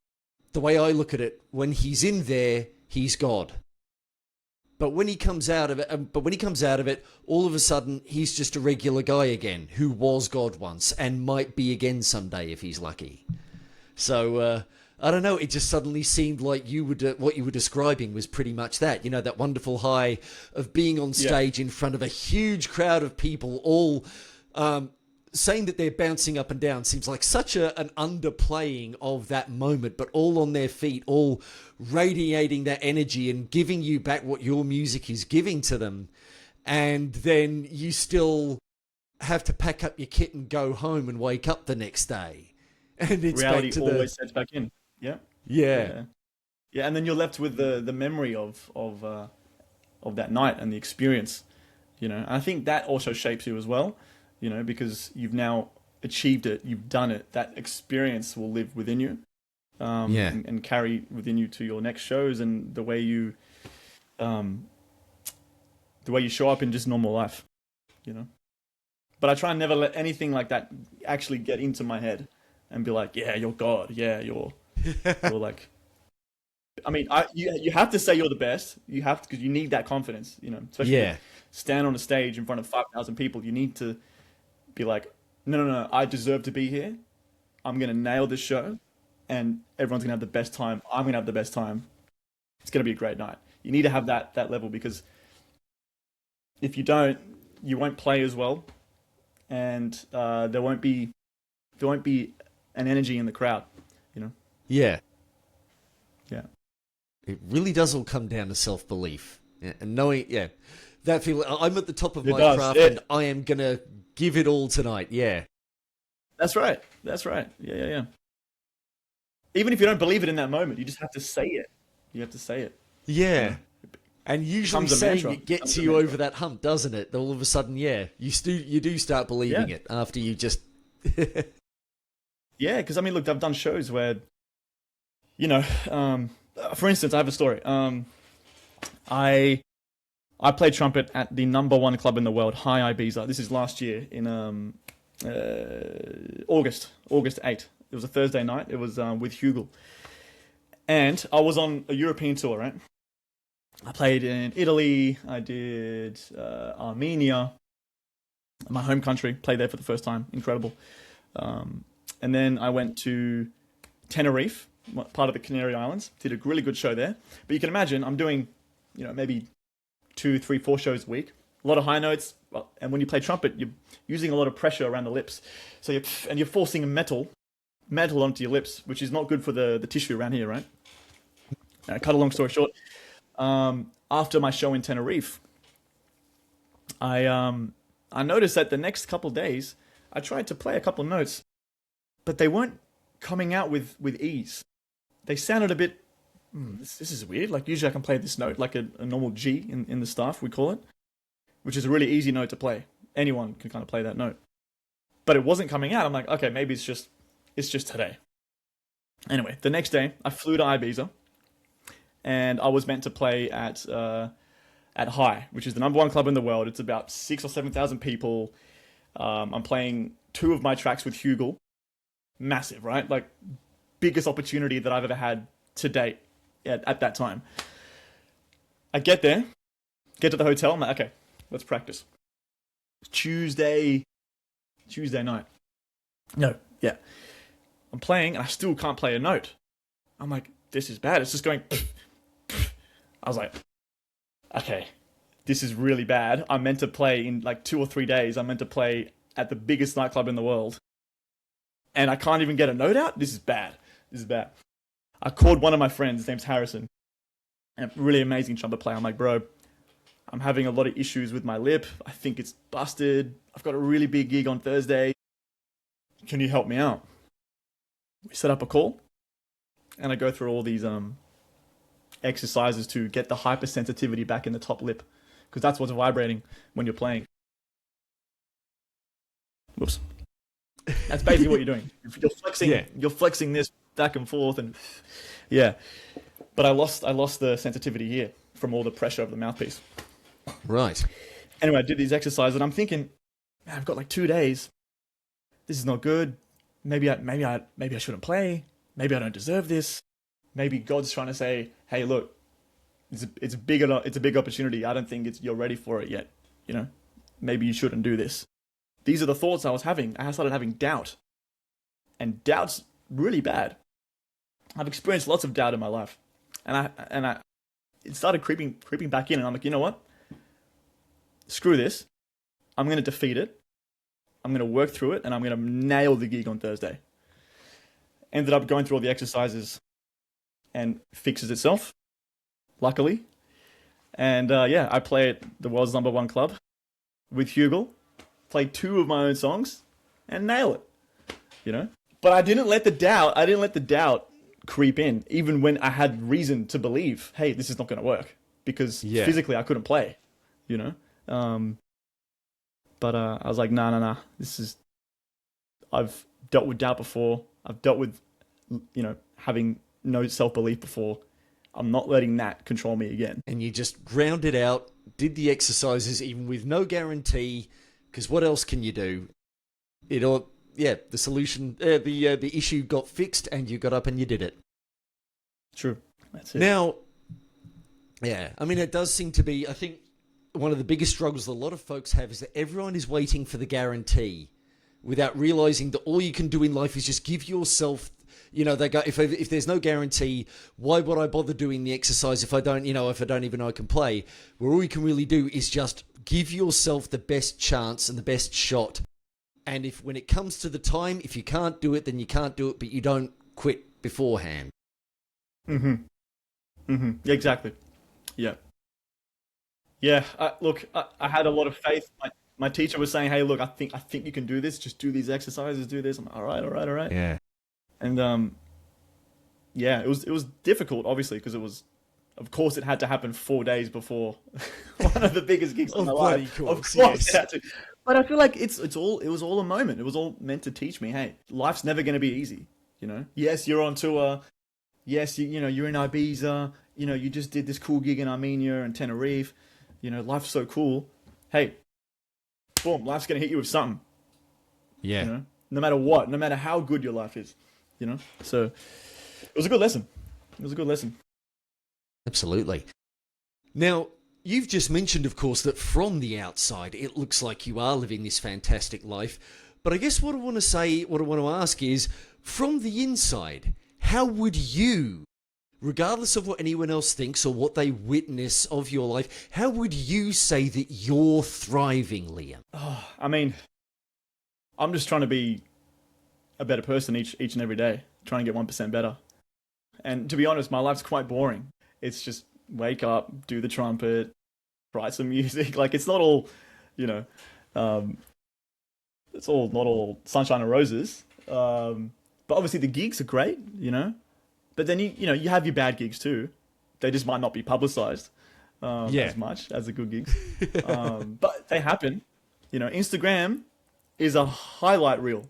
the way I look at it, when he's in there, he's God. But when he comes out of it, all of a sudden, he's just a regular guy again, who was God once, and might be again someday if he's lucky. So, I don't know, it just suddenly seemed like what you were describing was pretty much that. That wonderful high of being on stage in front of a huge crowd of people, all saying that they're bouncing up and down seems like such an underplaying of that moment, but all on their feet, all radiating that energy and giving you back what your music is giving to them. And then you still have to pack up your kit and go home and wake up the next day. And it's reality back to always sets back in. Yeah. And then you're left with the memory of that night and the experience. you know. And I think that also shapes you as well, you know, because you've now achieved it, you've done it. That experience will live within you, and carry within you to your next shows and the way you show up in just normal life, you know. But I try and never let anything like that actually get into my head and be like, yeah, you're God, yeah, you're like. I mean, you have to say you're the best. You have to, because you need that confidence, you know. Especially if you stand on a stage in front of 5,000 people. You need to be like, no, I deserve to be here. I'm gonna nail this show, and everyone's gonna have the best time. I'm gonna have the best time. It's gonna be a great night. You need to have that level, because if you don't, you won't play as well, and there won't be an energy in the crowd, you know. Yeah. Yeah. It really does all come down to self-belief. And knowing, that feeling, I'm at the top of my craft and I am going to give it all tonight. Yeah. That's right. Yeah. Even if you don't believe it in that moment, you just have to say it. You have to say it. Yeah. And usually saying it gets you over that hump, doesn't it? All of a sudden, you do start believing it after you just... Yeah, because I mean, look, I've done shows where, you know, for instance, I have a story. I played trumpet at the #1 club in the world, High Ibiza. This is last year in August 8th. It was a Thursday night. It was with Hugel. And I was on a European tour, right? I played in Italy. I did Armenia, my home country. Played there for the first time. Incredible. And then I went to Tenerife, part of the Canary Islands. Did a really good show there. But you can imagine, I'm doing, you know, maybe 2, 3, 4 shows a week. A lot of high notes. And when you play trumpet, you're using a lot of pressure around the lips. So you're forcing metal onto your lips, which is not good for the tissue around here, right? Cut a long story short. After my show in Tenerife, I noticed that the next couple of days, I tried to play a couple of notes, but they weren't coming out with ease. They sounded a bit, this is weird. Like usually I can play this note, like a normal G in the staff, we call it, which is a really easy note to play. Anyone can kind of play that note. But it wasn't coming out. I'm like, okay, maybe it's just today. Anyway, the next day I flew to Ibiza, and I was meant to play at High, which is the #1 club in the world. It's about 6,000 or 7,000 people. I'm playing 2 of my tracks with Hugel. Massive, right? Like biggest opportunity that I've ever had to date at that time. I get there, get to the hotel. I'm like, okay, let's practice. Tuesday night. No, yeah. I'm playing and I still can't play a note. I'm like, this is bad. It's just going. I was like, okay, this is really bad. I'm meant to play in like 2 or 3 days. I'm meant to play at the biggest nightclub in the world. And I can't even get a note out? This is bad. I called one of my friends. His name's Harrison. And a really amazing trumpet player. I'm like, bro, I'm having a lot of issues with my lip. I think it's busted. I've got a really big gig on Thursday. Can you help me out? We set up a call. And I go through all these exercises to get the hypersensitivity back in the top lip. Because that's what's vibrating when you're playing. Whoops. That's basically what you're doing. You're flexing. You're flexing this back and forth, and But I lost the sensitivity here from all the pressure of the mouthpiece. Right. Anyway, I did these exercises, and I'm thinking, man, I've got like 2 days. This is not good. Maybe I shouldn't play. Maybe I don't deserve this. Maybe God's trying to say, hey, look, it's a big opportunity. I don't think you're ready for it yet. You know, maybe you shouldn't do this. These are the thoughts I was having. I started having doubt. And doubt's really bad. I've experienced lots of doubt in my life. And it started creeping back in, and I'm like, you know what? Screw this. I'm going to defeat it. I'm going to work through it, and I'm going to nail the gig on Thursday. Ended up going through all the exercises and fixes itself, luckily. And I play at the world's #1 club with Hugel. Play 2 of my own songs and nail it, you know. But I didn't let the doubt creep in, even when I had reason to believe, hey, this is not going to work, because physically I couldn't play, you know. But I was like, nah. I've dealt with doubt before. I've dealt with, having no self-belief before. I'm not letting that control me again. And you just ground it out, did the exercises even with no guarantee, because what else can you do? The solution, the issue got fixed, and you got up and you did it. True. That's it. Now, yeah, I mean, it does seem to be, I think, one of the biggest struggles a lot of folks have is that everyone is waiting for the guarantee without realizing that all you can do in life is just give yourself, they go, if there's no guarantee, why would I bother doing the exercise if I don't even know I can play? Where all you can really do is just give yourself the best chance and the best shot. And if when it comes to the time, if you can't do it, then you can't do it, but you don't quit beforehand. Exactly. Yeah. Yeah. I had a lot of faith. My teacher was saying, "Hey, look, I think you can do this. Just do these exercises. Do this." I'm like, all right. Yeah. And it was difficult, obviously, because of course, it had to happen 4 days before one of the biggest gigs of my life. Course, of course, it had to. But I feel like it was all a moment. It was all meant to teach me, hey, life's never going to be easy. Yes, you're on tour. Yes, you're in Ibiza. You just did this cool gig in Armenia and Tenerife. Life's so cool. Hey, boom, life's going to hit you with something. Yeah. No matter what, no matter how good your life is. So it was a good lesson. Absolutely. Now, you've just mentioned, of course, that from the outside, it looks like you are living this fantastic life. But I guess what I want to ask is, from the inside, how would you, regardless of what anyone else thinks or what they witness of your life, how would you say that you're thriving, Liam? Oh, I mean, I'm just trying to be a better person each and every day, trying to get 1% better. And to be honest, my life's quite boring. It's just wake up, do the trumpet, write some music. Like, it's not all, it's all not all sunshine and roses. But obviously the gigs are great, But then you have your bad gigs too. They just might not be publicized as much as the good gigs. But they happen. Instagram is a highlight reel.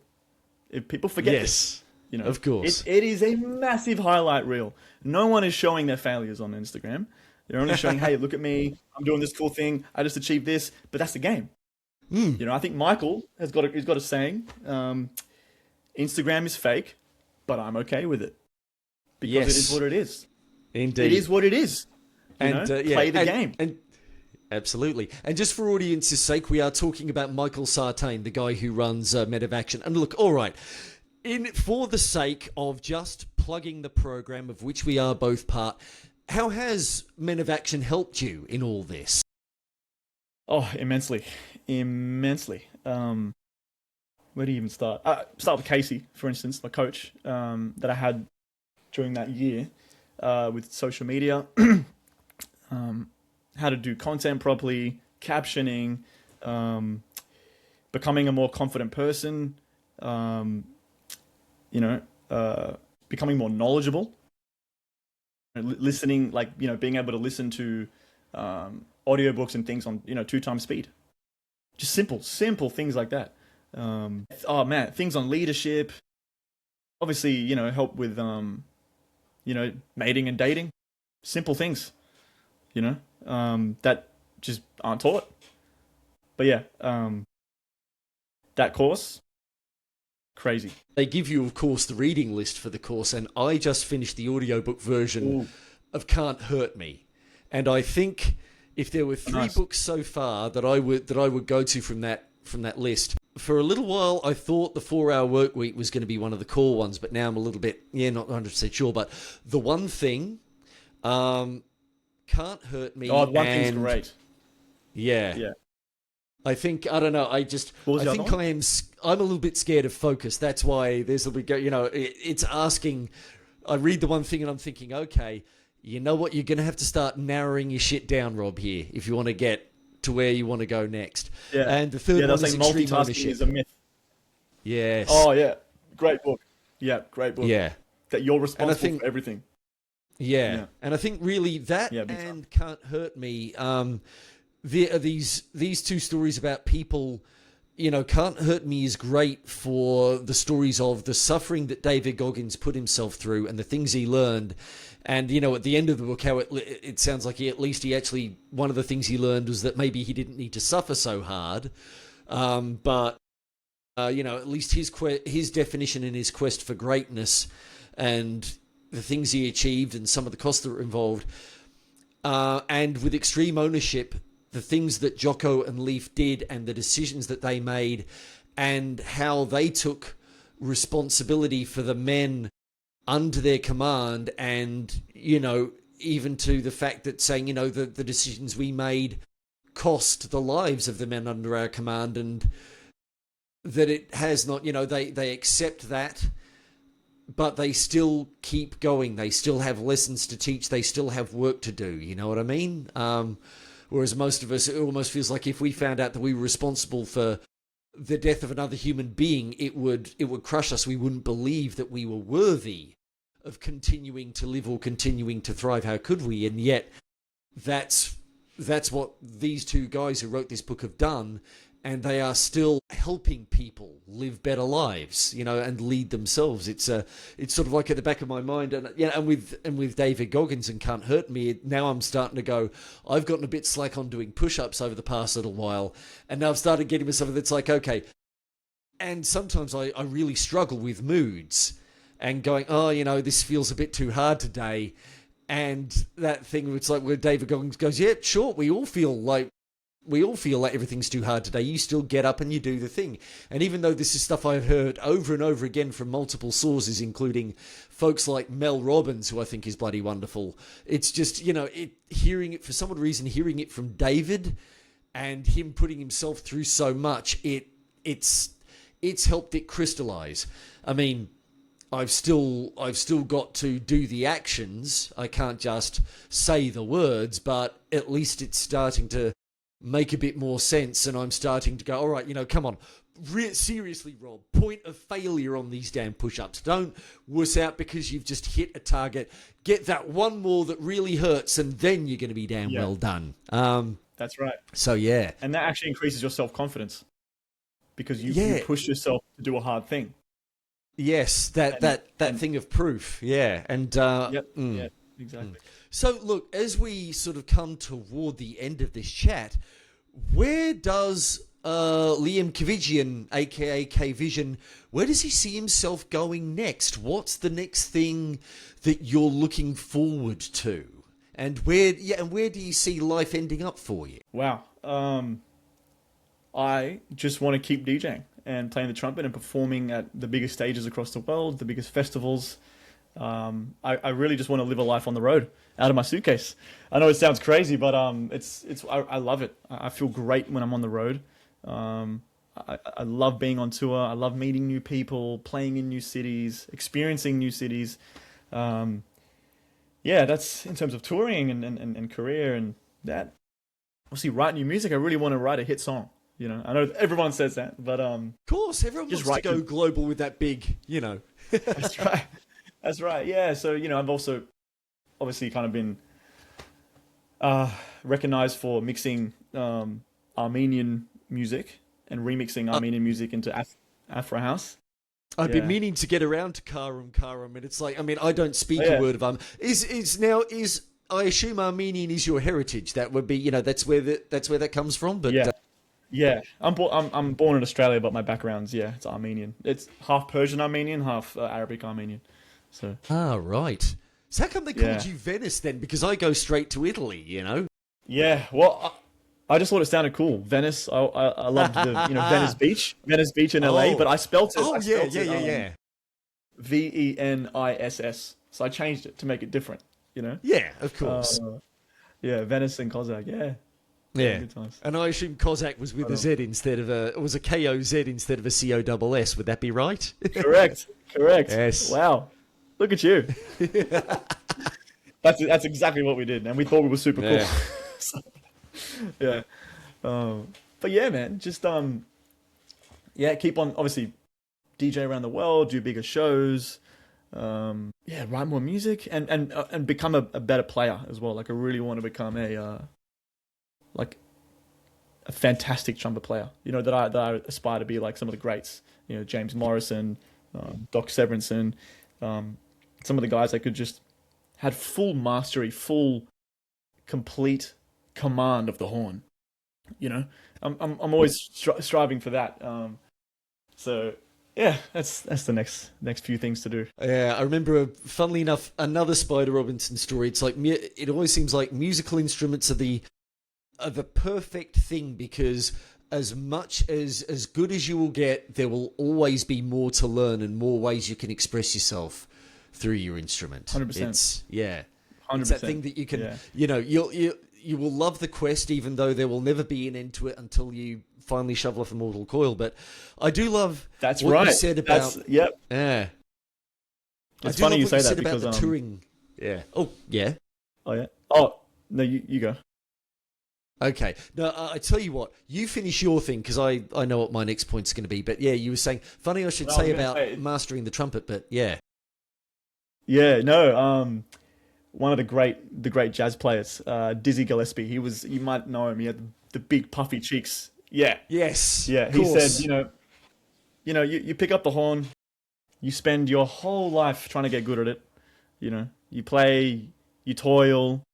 If people forget this, of course, it is a massive highlight reel. No one is showing their failures on Instagram. They're only showing, hey, look at me. I'm doing this cool thing. I just achieved this. But that's the game. I think Michael he's got a saying. Instagram is fake, but I'm okay with it because it is what it is. Indeed, it is what it is. Play the game. And absolutely. And just for audience's sake, we are talking about Michael Sartain, the guy who runs Men of Action. And look, all right, for the sake of just plugging the program of which we are both part, how has Men of Action helped you in all this? Oh, immensely. Where do you even start? Start with Casey, for instance, my coach that I had during that year with social media. How to do content properly, captioning, becoming a more confident person, becoming more knowledgeable, listening, being able to listen to audiobooks and things on 2 times speed. Just simple things like that. Things on leadership. Obviously, help with mating and dating. Simple things, that just aren't taught. But yeah, that course, crazy. They give you, of course, the reading list for the course, and I just finished the audiobook version of Can't Hurt Me. And I think if there were 3 books so far that I would go to from that list, for a little while I thought the 4-Hour Workweek was going to be one of the core ones, but now I'm a little bit not 100% sure. But The One Thing, Can't Hurt Me. Oh, The One Thing's great. Yeah. I think, I don't know, I'm a little bit scared of focus. That's why this will be, it's asking, I read The One Thing and I'm thinking, okay, you know what, you're going to have to start narrowing your shit down, Rob, here, if you want to get to where you want to go next. Yeah. And the third one is Extreme multitasking Ownership. is a myth. Yes. Oh, yeah. Great book. Yeah, great book. Yeah. That you're responsible for everything. Yeah. And I think really that and Can't Hurt Me, there are these 2 stories about people Can't Hurt Me is great for the stories of the suffering that David Goggins put himself through and the things he learned. And, at the end of the book, how it sounds like one of the things he learned was that maybe he didn't need to suffer so hard. But at least his definition and his quest for greatness and the things he achieved and some of the costs that were involved. And with extreme ownership, the things that Jocko and Leaf did and the decisions that they made and how they took responsibility for the men under their command and, even to the fact that saying, the decisions we made cost the lives of the men under our command and that it has not, they accept that, but they still keep going. They still have lessons to teach. They still have work to do. You know what I mean? Whereas most of us, it almost feels like if we found out that we were responsible for the death of another human being, it would crush us. We wouldn't believe that we were worthy of continuing to live or continuing to thrive. How could we? And yet, that's what these two guys who wrote this book have done, and they are still helping people live better lives, and lead themselves. It's sort of like at the back of my mind, and with David Goggins and Can't Hurt Me, now I'm starting to go, I've gotten a bit slack on doing push-ups over the past little while, and now I've started getting with something that's like, okay, and sometimes I really struggle with moods, and going, this feels a bit too hard today, and that thing, it's like where David Goggins goes, yeah, sure, we all feel like everything's too hard today. You still get up and you do the thing. And even though this is stuff I've heard over and over again from multiple sources, including folks like Mel Robbins, who I think is bloody wonderful, it's just, hearing it from David and him putting himself through so much, it's helped it crystallize. I mean, I've still got to do the actions. I can't just say the words, but at least it's starting to make a bit more sense, and I'm starting to go, all right, come on. Seriously, Rob, point of failure on these damn push-ups. Don't wuss out because you've just hit a target. Get that one more that really hurts, and then you're going to be damn well done. That's right. So, yeah. And that actually increases your self-confidence because you push yourself to do a hard thing. Yes, that thing of proof. Yeah. And yeah, exactly. So, look, as we sort of come toward the end of this chat, where does Liam Kivijian, a.k.a. KVISION, where does he see himself going next? What's the next thing that you're looking forward to? And where do you see life ending up for you? Wow. I just want to keep DJing and playing the trumpet and performing at the biggest stages across the world, the biggest festivals. I really just want to live a life on the road, out of my suitcase. I know it sounds crazy, but I love it. I feel great when I'm on the road. I love being on tour. I love meeting new people, playing in new cities, experiencing new cities. That's in terms of touring and career and that. Obviously, write new music. I really want to write a hit song. I know everyone says that, but of course, everyone wants to go global with that big. That's right. That's right. Yeah. So, I've also obviously kind of been recognized for mixing Armenian music and remixing Armenian music into Afro house. I've been meaning to get around to Karam, and it's like, I don't speak a word of Is I assume Armenian is your heritage. That would be, that's where that comes from. But I'm born in Australia, but my background's it's Armenian. It's half Persian Armenian, half Arabic Armenian. So right. So how come they called you Venice then? Because I go straight to Italy, Yeah, well, I just thought it sounded cool. Venice. I loved the Venice Beach in LA, but I spelt it. Veniss. So I changed it to make it different. Yeah, of course. Venice and Cossack. Yeah. Good times. And I assume Cossack was with a Z instead of it was a KOZ instead of a COSS. Would that be right? Correct. Yes. Wow. Look at you. That's exactly what we did, and we thought we were super cool. So, but yeah, man, just keep on obviously DJ around the world, do bigger shows, write more music, and become a better player as well. Like I really want to become a fantastic trumpet player. You know, that I aspire to be like some of the greats. You know, James Morrison, Doc Severinsen, some of the guys that could just had full mastery, full complete command of the horn. You know, I'm always striving for that. So yeah, that's the next few things to do. Yeah, I remember, funnily enough, another Spider Robinson story. It's like it always seems like musical instruments are the perfect thing, because as much as good as you will get, there will always be more to learn and more ways you can express yourself through your instrument. 100%. It's 100%. It's 100%. that thing that you can, you know, you will love the quest, even though there will never be an end to it until you finally shovel off a mortal coil. But I do love That's what right. you said about Yep. yeah. It's I do funny love you what say that said because about the touring. Yeah. Oh yeah. Oh yeah. Oh no, you go. Okay. No, I tell you what. You finish your thing, because I know what my next point's going to be. But yeah, you were saying funny. I should No, I say was gonna about say- mastering the trumpet. But yeah. Yeah, no. One of the great jazz players, Dizzy Gillespie. You might know him. He had the big puffy cheeks. Yeah, Yes. yeah. Of He course. said, you pick up the horn, you spend your whole life trying to get good at it. You know, you play, you toil,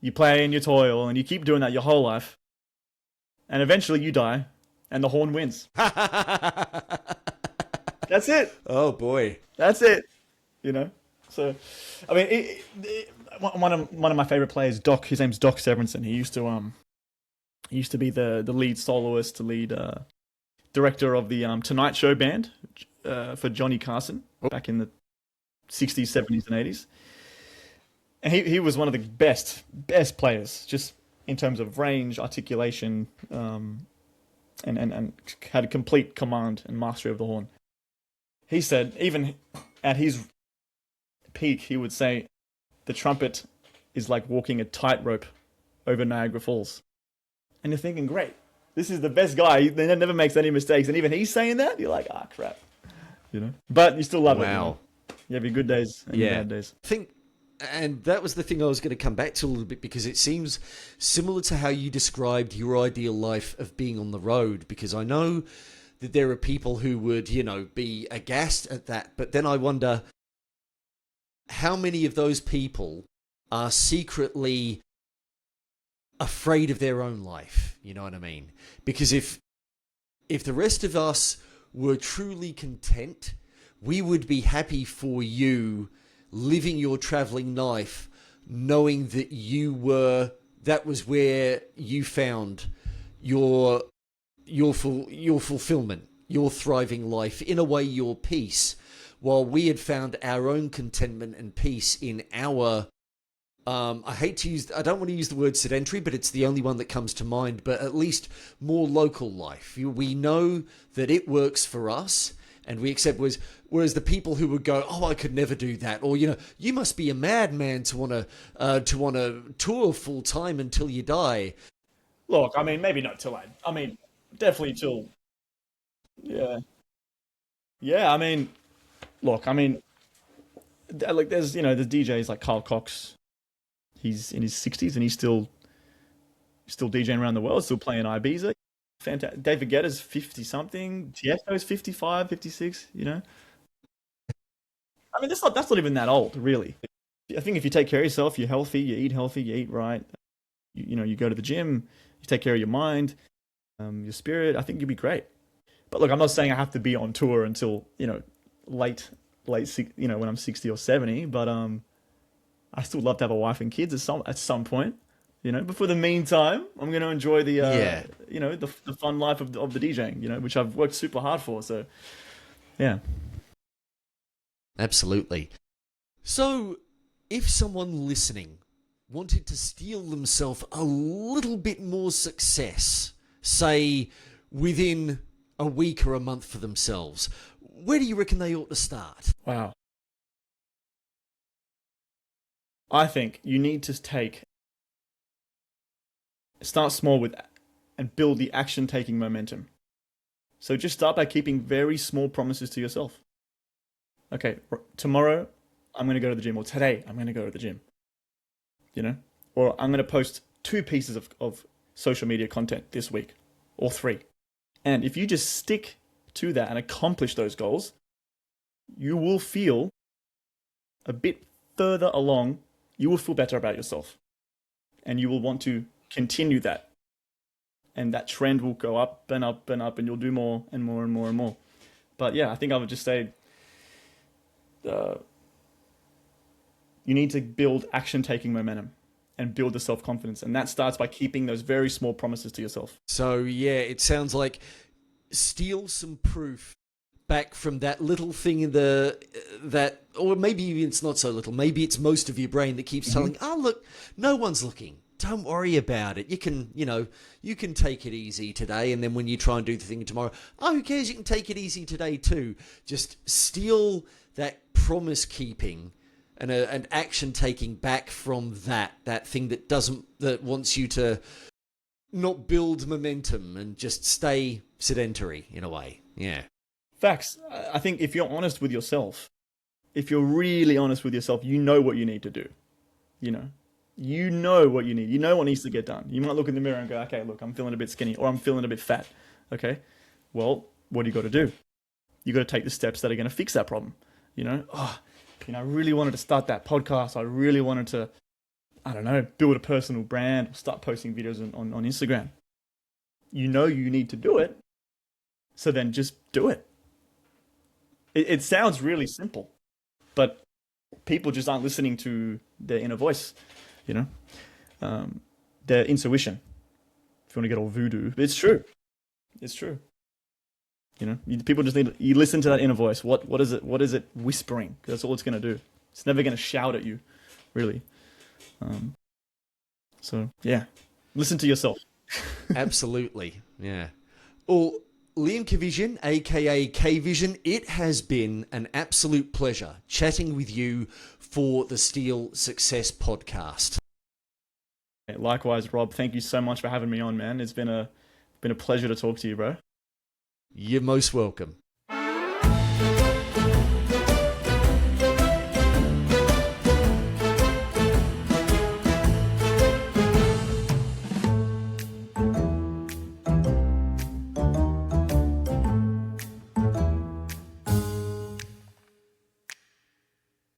you play and you toil, and you keep doing that your whole life, and eventually you die, and the horn wins. That's it. Oh boy. That's it. You know. So, I mean, one of my favorite players, Doc. His name's Doc Severinsen. He used to be the lead soloist, the lead director of the Tonight Show band for Johnny Carson back in the 60s, 70s, and 80s. And he was one of the best players, just in terms of range, articulation, and had a complete command and mastery of the horn. He said, even at his peak, he would say, the trumpet is like walking a tightrope over Niagara Falls. And you're thinking, great, this is the best guy. He never makes any mistakes. And even he's saying that, you're like, crap. You know? But you still love it. You know? You have your good days and your bad days. I think, and that was the thing I was going to come back to a little bit, because it seems similar to how you described your ideal life of being on the road, because I know that there are people who would, be aghast at that. But then I wonder how many of those people are secretly afraid of their own life. You know what I mean? Because if the rest of us were truly content, we would be happy for you living your traveling life, knowing that that was where you found your fulfillment, your thriving life, in a way, your peace, while we had found our own contentment and peace in our I don't want to use the word sedentary, but it's the only one that comes to mind, but at least more local life. We know that it works for us, and we accept. Whereas the people who would go, I could never do that, or you must be a madman to want to tour full time until you die. Look, I mean, maybe not till definitely till, yeah, yeah. I mean, look, I mean, like there's there's DJs like Carl Cox. He's in his 60s and he's still DJing around the world, still playing Ibiza. Fantastic. David Guetta's 50 something. Tiesto's 55, 56. I mean, that's not even that old, really. I think if you take care of yourself, you're healthy, you eat right. You go to the gym, you take care of your mind, your spirit. I think you'll be great. But look, I'm not saying I have to be on tour until late, when I'm 60 or 70. But I still love to have a wife and kids at some point, But for the meantime, I'm going to enjoy the the fun life of the DJing, which I've worked super hard for. So, yeah, absolutely. So, if someone listening wanted to steal themselves a little bit more success, say within a week or a month for themselves, where do you reckon they ought to start? Wow. I think you need to start small and build the action-taking momentum. So just start by keeping very small promises to yourself. Okay, tomorrow I'm going to go to the gym, or today I'm going to go to the gym. Or I'm going to post 2 pieces of social media content this week, or 3. And if you just stick to that and accomplish those goals, you will feel a bit further along. You will feel better about yourself, and you will want to continue that. And that trend will go up and up and up, and you'll do more and more and more and more. But yeah, I think I would just say you need to build action-taking momentum and build the self-confidence. And that starts by keeping those very small promises to yourself. So yeah, it sounds like steal some proof back from that little thing in that, or maybe it's not so little, maybe it's most of your brain that keeps telling, oh look, no one's looking. Don't worry about it. You can take it easy today. And then when you try and do the thing tomorrow, oh, who cares? You can take it easy today too. Just steal that promise keeping and an action taking back from that thing that wants you to not build momentum and just stay sedentary in a way. Yeah. Facts. I think if you're honest with yourself, if you're really honest with yourself, you know what you need to do. You know what you need. You know what needs to get done. You might look in the mirror and go, okay, look, I'm feeling a bit skinny, or I'm feeling a bit fat. Okay. Well, what do you got to do? You got to take the steps that are going to fix that problem. I really wanted to start that podcast. I really wanted to, build a personal brand or start posting videos on Instagram. You know you need to do it. So then just do it. It sounds really simple, but people just aren't listening to their inner voice, their intuition. If you want to get all voodoo, but it's true. It's true. People just you listen to that inner voice. What is it? What is it whispering? That's all it's going to do. It's never going to shout at you, really. So yeah, listen to yourself. Absolutely. Yeah. Well, Liam Kivijian, aka KVISION, it has been an absolute pleasure chatting with you for the Steal Success podcast. Likewise, Rob. Thank you so much for having me on, man. It's been a pleasure to talk to you, bro. You're most welcome.